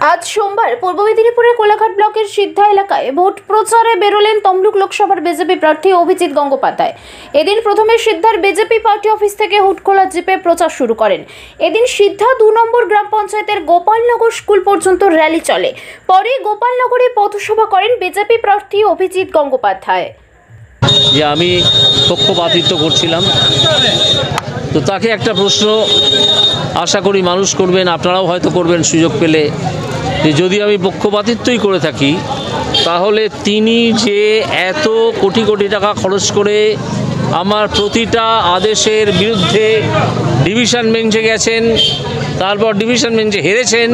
আজ সোমবার পূর্ব মেদিনীপুরের কোলাঘাট ব্লকের সিদ্ধা এলাকায় ভোট প্রচারে বেরোলেন তমলুক লোকসভার বিজেপি প্রার্থী অভিজিৎ গঙ্গোপাধ্যায়। এদিন প্রথমে সিদ্ধার বিজেপি পার্টি অফিস থেকে হুটখোলা জিপে প্রচার শুরু করেন। এদিন সিদ্ধা 2 নম্বর গ্রাম পঞ্চায়েতের গোপালনগর স্কুল পর্যন্ত র্যালি চলে। পরে গোপালনগরে পথসভা করেন বিজেপি প্রার্থী অভিজিৎ গঙ্গোপাধ্যায়। যে আমি পক্ষপাতিত্ব করছিলাম, তো তাকে একটা প্রশ্ন আশা করি মানুষ করবেন, আপনারাও হয়তো করবেন সুযোগ পেলে, যে যদি আমি পক্ষপাতিত্বই করে থাকি তাহলে তিনি যে এত কোটি কোটি টাকা খরচ করে আমার প্রতিটা আদেশের বিরুদ্ধে ডিভিশন বেঞ্চে গেছেন, তারপর ডিভিশন বেঞ্চে হেরেছেন,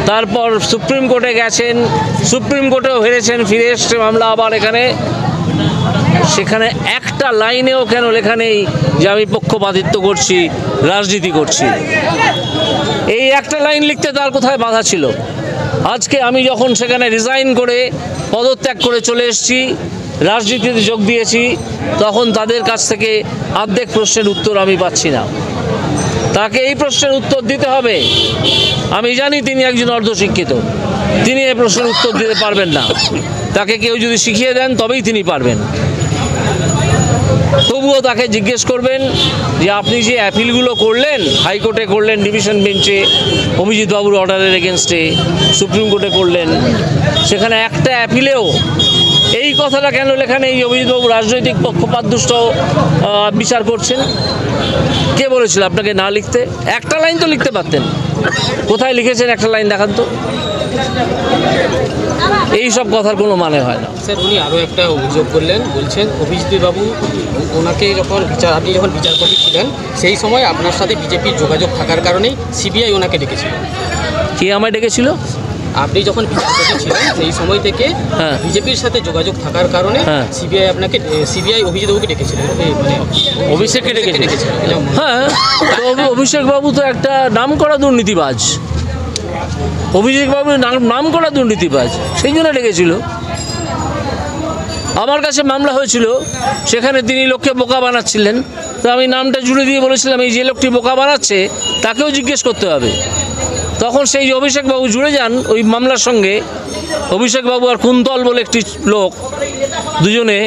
তারপর সুপ্রিম কোর্টে গেছেন, সুপ্রিম কোর্টেও হেরেছেন, ফিরে এসছে মামলা আবার এখানে, সেখানে একটা লাইনেও কেন লেখা নেই যে আমি পক্ষপাতিত্ব করছি, রাজনীতি করছি। এই একটা লাইন লিখতে তার কোথায় বাধা ছিল? আজকে আমি যখন সেখানে রিজাইন করে পদত্যাগ করে চলে এসেছি, রাজনীতিতে যোগ দিয়েছি, তখন তাদের কাছ থেকে অর্ধেক প্রশ্নের উত্তর আমি পাচ্ছি না। তাকে এই প্রশ্নের উত্তর দিতে হবে। আমি জানি তিনি একজন অর্ধশিক্ষিত, তিনি এই প্রশ্নের উত্তর দিতে পারবেন না। তাকে কেউ যদি শিখিয়ে দেন তবেই তিনি পারবেন। তবুও তাকে জিজ্ঞেস করবেন যে আপনি যে অ্যাপিলগুলো করলেন, হাইকোর্টে করলেন, ডিভিশন বেঞ্চে অভিজিৎ বাবুর অর্ডারের এগেনস্টে, সুপ্রিম কোর্টে করলেন, সেখানে একটা অ্যাপিলেও এই কথাটা কেন লেখা নেই অভিজিৎ বাবু রাজনৈতিক পক্ষপাতদুষ্ট বিচার করছেন? কে বলেছিল আপনাকে না লিখতে? একটা লাইন তো লিখতে পারতেন। কোথায় লিখেছেন একটা লাইন দেখান তো। এই সব কথার কোনো মানে হয় না। স্যার, উনি আরও একটা অভিযোগ করলেন, বলছেন অভিজিৎ বাবু ওনাকে আপনি যখন বিচারপতি ছিলেন সেই সময় আপনার সাথে বিজেপির যোগাযোগ থাকার কারণেই সিবিআই ওনাকে ডেকেছিল। কে আমায় ডেকেছিল? আপনি যখন বিচারপতি ছিলেন সেই সময় থেকে বিজেপির সাথে যোগাযোগ থাকার কারণে সিবিআই অভিজিৎ বাবুকে ডেকেছিল, অভিষেককে ডেকেছিল। হ্যাঁ, অভিষেক বাবু তো একটা নামকরা দুর্নীতিবাজ, অভিষেক বাবু নামকরা দুর্নীতিবাজ, সেই জন্য ডেকেছিল। আমার কাছে মামলা হয়েছিল, সেখানে তিনি লোককে বোকা বানাচ্ছিলেন, তো আমি নামটা জুড়ে দিয়ে বলেছিলাম এই যে লোকটি বোকা বানাচ্ছে তাকেও জিজ্ঞেস করতে হবে। তখন সেই অভিষেক বাবু জুড়ে যান ওই মামলার সঙ্গে। অভিষেক বাবু আর কুন্তল বলে একটি লোক, দুজনে,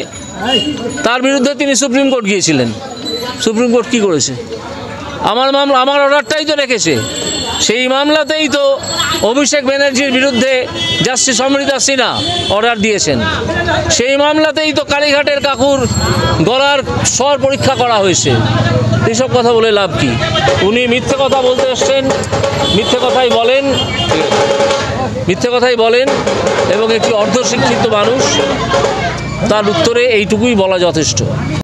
তার বিরুদ্ধে তিনি সুপ্রিম কোর্ট গিয়েছিলেন। সুপ্রিম কোর্ট কী করেছে? আমার অর্ডারটাই তো রেখেছে। সেই মামলাতেই তো অভিষেক ব্যানার্জির বিরুদ্ধে জাস্টিস অমৃতা সিনহা অর্ডার দিয়েছেন। সেই মামলাতেই তো কালীঘাটের কাকুর গলার স্বর পরীক্ষা করা হয়েছে। এইসব কথা বলে লাভ কি? উনি মিথ্যে কথা বলতে এসছেন, মিথ্যে কথাই বলেন এবং একটি অর্ধশিক্ষিত মানুষ, তার উত্তরে এইটুকুই বলা যথেষ্ট।